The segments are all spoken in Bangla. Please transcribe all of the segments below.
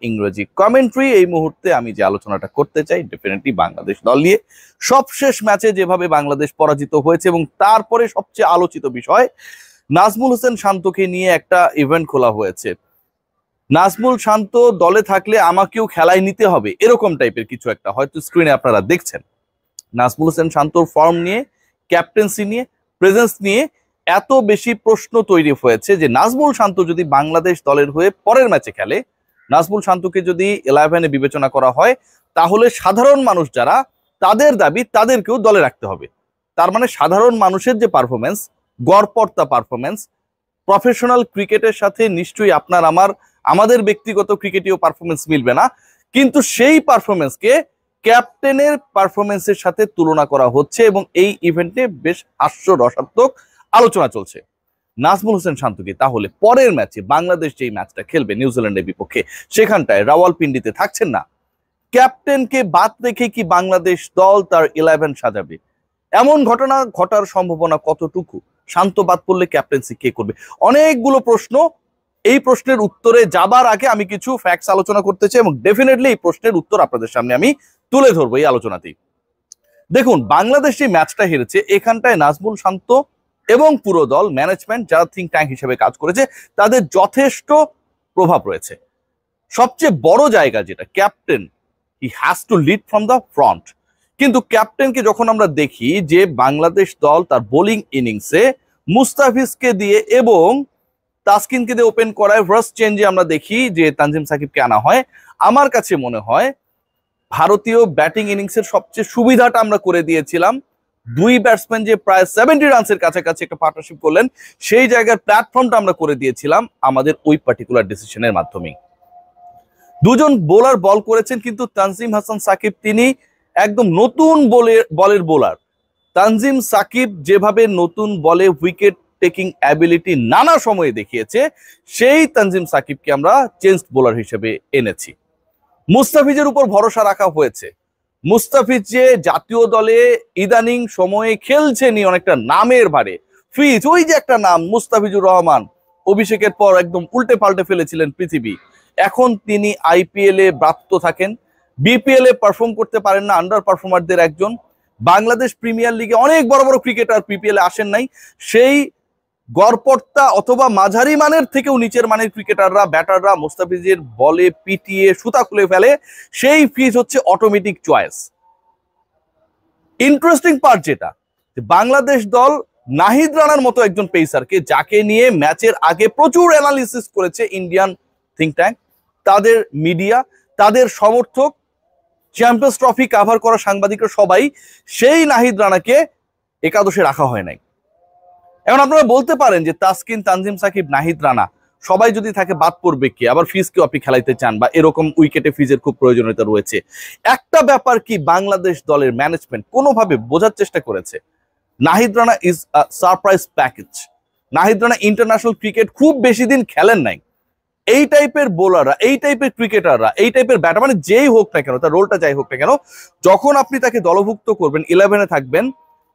ইংরেজি কমেন্ট্রি। এই মুহূর্তে আমি যে আলোচনাটা করতে চাই ডেফিনেটলি বাংলাদেশ দল নিয়ে। সবশেষ ম্যাচে যেভাবে বাংলাদেশ পরাজিত হয়েছে এবং তারপরে সবচেয়ে আলোচিত বিষয় নাজমুল হোসেন শান্তকে নিয়ে একটা ইভেন্ট খোলা হয়েছে। নাজমুল শান্ত দলে থাকলে আমাকেও খেলায় নিতে হবে, এরকম টাইপের কিছু একটা, হয়তো স্ক্রিনে আপনারা দেখছেন। নাজমুল হোসেন শান্তর ফর্ম নিয়ে, ক্যাপ্টেন্সি নিয়ে, প্রেজেন্স নিয়ে এত বেশি প্রশ্ন তৈরি হয়েছে যে নাজমুল শান্ত যদি বাংলাদেশ দলের হয়ে পরের ম্যাচে খেলে, নাজমুল শান্তকে যদি 11-এ বিবেচনা করা হয়, তাহলে সাধারণ মানুষ যারা, তাদের দাবি তাদেরকেও দলে রাখতে হবে। তার মানে সাধারণ মানুষের যে পারফরমেন্স, গড়পড়তা পারফরমেন্স, প্রফেশনাল ক্রিকেটের সাথে নিশ্চয়ই আমাদের ব্যক্তিগত ক্রিকেটীয় পারফরমেন্স মিলবে না, কিন্তু সেই পারফরমেন্সকে ক্যাপ্টেনের পারফরমেন্সের সাথে তুলনা করা হচ্ছে এবং এই ইভেন্টে বেশ হাস্যরসাত্মক আলোচনা চলছে। নাজমুল হোসেন শান্তকে তাহলে পরের ম্যাচে বাংলাদেশ যেই ম্যাচটা খেলবে নিউজিল্যান্ডের বিপক্ষে, সেখানটায় রাওয়ালপিন্ডিতে থাকছেন না, ক্যাপ্টেনকে বাদ রেখে কি বাংলাদেশ দল তার 11 সাজাবে? এমন ঘটনা ঘটার সম্ভাবনা কতটুকু? শান্ত বাদ পড়লে ক্যাপ্টেন্সি কে করবে? অনেকগুলো প্রশ্ন। এই প্রশ্নের উত্তরে যাবার আগে আমি কিছু ফ্যাক্টস আলোচনা করতে চাই এবং ডেফিনেটলি এই প্রশ্নের উত্তর আপনাদের সামনে আমি তুলে ধরবো এই আলোচনাতেই। দেখুন, বাংলাদেশ যে ম্যাচটা হেরেছে, এখানটায় নাজমুল শান্ত এবং পুরো দল, ম্যানেজমেন্ট যারা থিঙ্ক ট্যাঙ্ক হিসেবে কাজ করেছে, তাদের যথেষ্ট প্রভাব রয়েছে। সবচেয়ে বড় জায়গা যেটা, captain he has to lead from the front. কিন্তু ক্যাপ্টেনকে যখন আমরা দেখি যে বাংলাদেশ দল তার বোলিং ইনিংসে মুস্তাফিজকে দিয়ে এবং তাসকিনকে দিয়ে ওপেন করায়, ফার্স্ট চেঞ্জে আমরা দেখি যে তানজিম সাকিবকে আনা হয়, আমার কাছে মনে হয় ভারতীয় ব্যাটিং ইনিংসের সবচেয়ে সুবিধাটা আমরা করে দিয়েছিলাম। দুই ব্যাটসম্যান যে প্রায় 70 রানসের কাছাকাছি একটা পার্টনারশিপ করলেন, সেই জায়গার প্ল্যাটফর্মটা আমরা করে দিয়েছিলাম আমাদের ওই পার্টিকুলার ডিসিশনের মাধ্যমে। দুজন বোলার বল করেছেন, কিন্তু তানজিম হাসান সাকিব তিনি একদম নতুন বলের বোলার। তানজিম সাকিব যেভাবে নতুন বলে উইকেট টেকিং অ্যাবিলিটি নানা সময়ে দেখিয়েছে, সেই তানজিম সাকিবকে আমরা চেঞ্জ বোলার হিসেবে এনেছি। মুস্তাফিজের উপর ভরসা রাখা হয়েছে। মুস্তাফিজ যে জাতীয় দলে ইদানিং সময়ে খেলছেনই অনেকটা নামের ভারে। ফিজ, ওই যে একটা নাম মুস্তাফিজুর রহমান, অভিষেকের পর একদম উল্টে পাল্টে ফেলেছিলেন পৃথিবী। এখন তিনি আইপিএল এ ব্রাত্য থাকেন, বিপিএল এ পারফর্ম করতে পারেন না, আন্ডার পারফর্মারদের একজন। বাংলাদেশ প্রিমিয়ার লিগে অনেক বড় বড় ক্রিকেটার পিপিএল এ আসেন নাই, সেই গড়পড়তা অথবা মাঝারি মানের থেকেও নিচের মানের ক্রিকেটাররা, ব্যাটাররা মুস্তাফিজের বলে পিটিয়ে সুতা খুলে ফেলে। সেই ফিজ হচ্ছে অটোমেটিক চয়েস। ইন্টারেস্টিং পার্ট যেটা, বাংলাদেশ দল নাহিদ রানার মতো একজন পেসারকে, যাকে নিয়ে ম্যাচের আগে প্রচুর অ্যানালিসিস করেছে ইন্ডিয়ান থিঙ্ক ট্যাঙ্ক, তাদের মিডিয়া, তাদের সমর্থক, চ্যাম্পিয়ন্স ট্রফি কাভার করা সাংবাদিকরা সবাই, সেই নাহিদ রানাকে একাদশে রাখা হয় নাই। এখন আপনারা বলতে পারেন যে তাসকিন, তানজিম সাকিব, নাহিদ রানা সবাই যদি থাকে বাদ পড়বে কি? আবার ফিজকেও আপনি খেলাইতে চান, বা এরকম উইকেটে ফিজের খুব প্রয়োজনীয়তা রয়েছে। একটা ব্যাপার কি, বাংলাদেশ দলের ম্যানেজমেন্ট কোনোভাবে বোঝার চেষ্টা করেছে, Nahid Rana is a surprise package. Nahid Rana international cricket খুব বেশি দিন খেলেন নাই। এই টাইপের বোলাররা, এই টাইপের ক্রিকেটাররা, এই টাইপের ব্যাটার, মানে যেই হোক না কেন, তার রোলটা যাই হোক না কেন, যখন আপনি তাকে দলভুক্ত করবেন, 11-এ থাকবেন,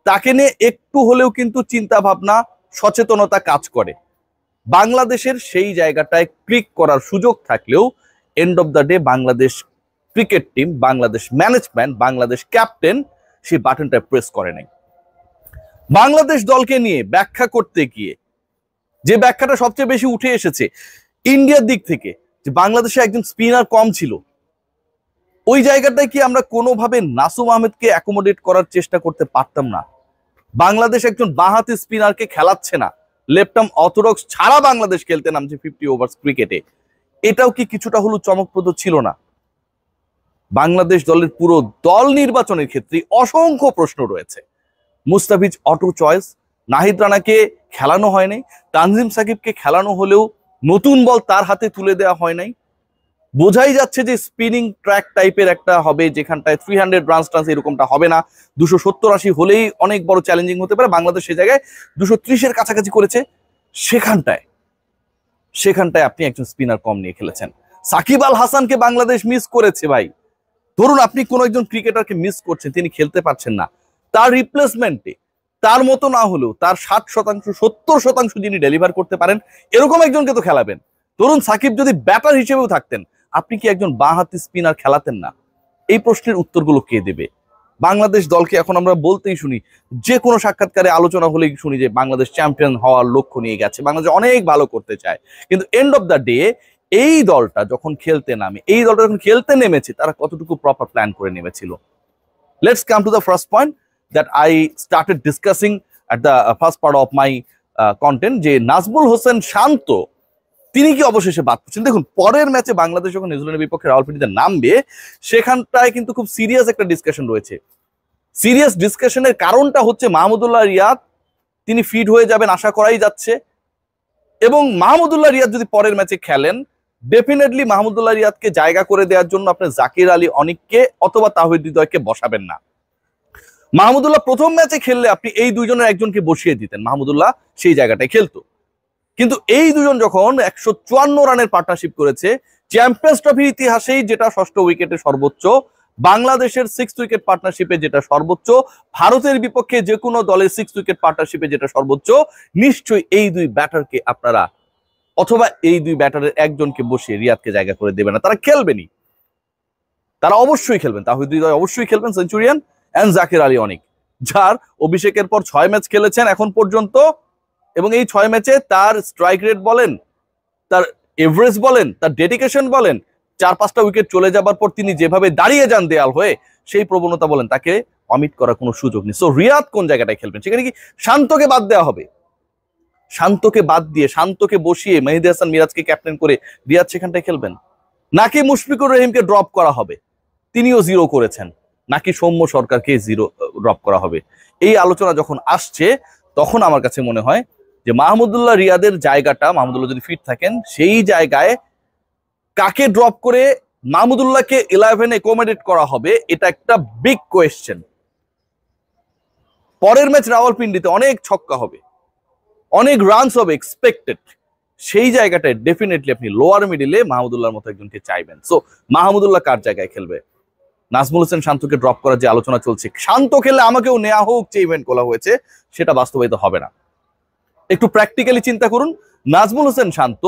তাকে নিয়ে একটু হলেও কিন্তু চিন্তা ভাবনা, সচেতনতা কাজ করে। বাংলাদেশের সেই জায়গাটায় ক্লিক করার সুযোগ থাকলেও end of the day Bangladesh cricket team, Bangladesh management, Bangladesh captain সেই বাটনটা প্রেস করে নাই। বাংলাদেশ দলকে নিয়ে ব্যাখ্যা করতে গিয়ে যে ব্যাখ্যাটা সবচেয়ে বেশি উঠে এসেছে ইন্ডিয়ার দিক থেকে, যে বাংলাদেশে একজন স্পিনার কম ছিল, ওই জায়গাটায় কি আমরা কোনোভাবে নাসুম আহমেদকে অ্যাকোমোডেট করার চেষ্টা করতে পারতাম না? বাংলাদেশ একজন বাঁহাতি স্পিনারকে খেলাচ্ছে না, লেফট আর্ম অর্থোডক্স ছাড়া বাংলাদেশ খেলতে নামছে 50 ওভার্স ক্রিকেটে। এটাও কি কিছুটা হলো চমকপ্রদ ছিল না? বাংলাদেশ দলের পুরো দল নির্বাচনের ক্ষেত্রে অসংখ্য প্রশ্ন রয়েছে। মুস্তাফিজ অটো চয়েস, নাহিদ রানাকে খেলানো হয় নাই, তানজিম সাকিবকে খেলানো হলেও নতুন বল তার হাতে তুলে দেওয়া হয় নাই। বোঝাই যাচ্ছে যে স্পিনিং ট্র্যাক টাইপের একটা হবে, যেখানটায় 300 রানস টান্স এরকমটা হবে না, 270-80 হলেই অনেক বড় চ্যালেঞ্জিং হতে পারে। বাংলাদেশ সে জায়গায় 230-এর কাছাকাছি করেছে। সেখানটায় আপনি একজন স্পিনার কম নিয়ে খেলেছেন। সাকিব আল হাসানকে বাংলাদেশ মিস করেছে ভাই। ধরুন আপনি কোনো একজন ক্রিকেটারকে মিস করছেন, তিনি খেলতে পারছেন না, তার রিপ্লেসমেন্টে তার মতো না হলেও তার 60%, 70% যিনি ডেলিভার করতে পারেন, এরকম একজনকে তো খেলাবেন। ধরুন সাকিব যদি ব্যাটার হিসেবেও থাকতেন, আপনি কি একজন বাঁহাতি স্পিনার খেলাতেন না? এই প্রশ্নের উত্তরগুলো কে দেবে? বাংলাদেশ দলকে এখন আমরা বলতেই শুনি, যে কোনো সাক্ষাৎকারে আলোচনা হলেই শুনি যে বাংলাদেশ চ্যাম্পিয়ন হওয়ার লক্ষ্য নিয়ে গেছে, বাংলাদেশ অনেক ভালো করতে চায়। কিন্তু এন্ড অফ দ্য ডে এই দলটা যখন খেলতে নামে, এই দলটা যখন খেলতে নেমেছে, তারা কতটুকু প্রপার প্ল্যান করে নেমেছিল? Let's come to the first point that I started discussing at the first part of my content, যে নাজমুল হোসেন শান্ত তিনি কি অবশেষে বাদ পড়ছেন? দেখুন, পরের ম্যাচে বাংলাদেশ যখন নিউজিল্যান্ডের বিপক্ষে রাওয়ালপিন্ডিতে নামবে, সেখানটায় কিন্তু খুব সিরিয়াস একটা ডিসকাশন রয়েছে। সিরিয়াস ডিসকাশনের কারণটা হচ্ছে মাহমুদুল্লাহ রিয়াদ তিনি ফিট হয়ে যাবেন আশা করাই যাচ্ছে, এবং মাহমুদুল্লাহ রিয়াদ যদি পরের ম্যাচে খেলেন, ডেফিনেটলি মাহমুদুল্লাহ রিয়াদকে জায়গা করে দেওয়ার জন্য আপনি জাকির আলী অনিককে অথবা তাহিদ হৃদয়কে বসাবেন না। মাহমুদুল্লাহ প্রথম ম্যাচে খেললে আপনি এই দুইজনের একজনকে বসিয়ে দিতেন, মাহমুদুল্লাহ সেই জায়গাটায় খেলতো। কিন্তু এই দুজন যখন 154 রানের পার্টনারশিপ করেছে, চ্যাম্পিয়ন্স ট্রফির ইতিহাসেই যেটা ষষ্ঠ উইকেটে সর্বোচ্চ, বাংলাদেশের 6 উইকেট পার্টনারশিপে যেটা সর্বোচ্চ, ভারতের বিপক্ষে যে কোনো দলের 6 উইকেট পার্টনারশিপে যেটা সর্বোচ্চ, নিশ্চয়ই এই দুই ব্যাটারকে আপনারা অথবা এই দুই ব্যাটারের একজনকে বসিয়ে রিয়াদকে জায়গা করে দেবে না। তারা খেলবেনই, তারা অবশ্যই খেলবেন। তাহিদ হৃদয় অবশ্যই খেলবেন, সেঞ্চুরিয়ান, এন্ড জাকির আলী অনিক, যার অভিষেকের পর 6 ম্যাচ খেলেছেন এখন পর্যন্ত, এবং এই 6 ম্যাচে তার স্ট্রাইক রেট বলেন, তার এভারেজ বলেন, তার ডেডিকেশন বলেন, 4-5টা উইকেট চলে যাবার পর তিনি যেভাবে দাঁড়িয়ে যান দেয়াল হয়ে, সেই প্রবণতা বলেন, তাকে অমিট করার কোনো সুযোগ নেই। সো রিয়াদ কোন জায়গাটায় খেলবেন? সেখানে কি শান্তকে বাদ দেওয়া হবে? শান্তকে বাদ দিয়ে, শান্তকে বসিয়ে মেহেদী হাসান মিরাজকে ক্যাপ্টেন করে রিয়াদ সেখানটায় খেলবেন? নাকি মুশফিকুর রহিমকে ড্রপ করা হবে, তিনিও 0 করেছেন, নাকি সৌম্য সরকারকে 0 ড্রপ করা হবে? এই আলোচনা যখন আসছে, তখন আমার কাছে মনে হয় যে মাহমুদুল্লাহ রিয়াদের জায়গাটা, মাহমুদুল্লাহ যদি ফিট থাকেন, সেই জায়গায় কাকে ড্রপ করে মাহমুদুল্লাহকে 11-এ অ্যাকোমোডেট করা হবে, এটা একটা বিগ কোয়েশ্চেন। পরের ম্যাচ রাওয়ালপিন্ডিতে অনেক ছক্কা হবে, অনেক রানস হবে এক্সপেক্টেড, সেই জায়গাটায় ডেফিনেটলি আপনি লোয়ার মিডিলে মাহমুদুল্লাহর মতো একজনকে চাইবেন। সো মাহমুদুল্লাহ কার জায়গায় খেলবে? নাজমুল হোসেন শান্তকে ড্রপ করার যে আলোচনা চলছে, শান্ত খেললে আমাকেও নেওয়া হোক যে ইভেন্ট করা হয়েছে, সেটা বাস্তবায়িত হবে না। একটু প্র্যাকটিক্যালি চিন্তা করুন, নাজমুল হোসেন শান্ত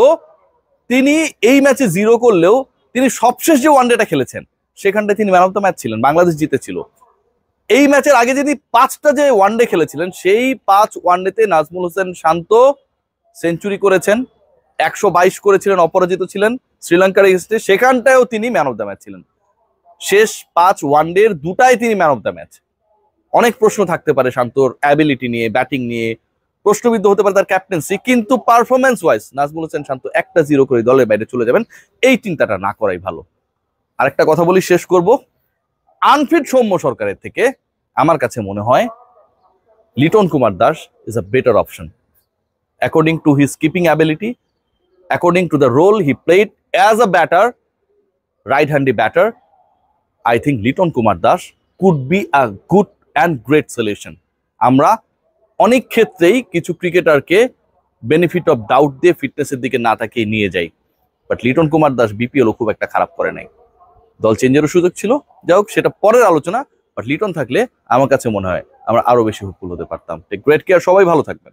তিনি এই ম্যাচে 0 করলেও তিনি সবশেষ যে ওয়ানডেটা খেলেছেন, সেখানটায় তিনি ম্যান অফ দ্য ম্যাচ ছিলেন, বাংলাদেশ জিতেছিল। এই ম্যাচের আগে যিনি 5টা যে ওয়ানডে খেলেছিলেন, সেই 5 ওয়ানডেতে নাজমুল হোসেন শান্ত সেঞ্চুরি করেছেন, 122 করেছিলেন, অপরাজিত ছিলেন শ্রীলঙ্কার এগেইনস্টে, সেখানটায়ও তিনি ম্যান অফ দ্য ম্যাচ ছিলেন। শেষ 5 ওয়ানডের 2টাই তিনি ম্যান অফ দ্য ম্যাচ। অনেক প্রশ্ন থাকতে পারে শান্তর অ্যাবিলিটি নিয়ে, ব্যাটিং নিয়ে, প্রশ্নবিদ্ধ হতে পারে তার ক্যাপ্টেন্সি, কিন্তু পারফরমেন্স ওয়াইজ নাজমুল হোসেন শান্ত একটা 0 করে দলের বাইরে চলে যাবেন, এই চিন্তাটা না করাই ভালো। আরেকটা কথা বলি, শেষ করব। আনফিট সৌম্য সরকারের থেকে আমার কাছে মনে হয় Liton Kumar Das is a better option, according to his keeping ability, according to the role he played as a batter, right handy batter. I think Liton Kumar Das could be a good and great solution. আমরা অনেক ক্ষেত্রেই কিছু ক্রিকেটারকে বেনিফিট অফ ডাউট দিয়ে ফিটনেসের দিকে না তাকিয়ে নিয়ে যাই, বাট লিটন কুমার দাস বিপিএল খুব একটা খারাপ করে নাই, দল চেঞ্জেরও সুযোগ ছিল, যাই হোক সেটা পরের আলোচনা। বাট লিটন থাকলে আমার কাছে মনে হয় আমরা আরো বেশি হোপফুল হতে পারতাম। টেক গ্রেট কেয়ার, সবাই ভালো থাকবেন।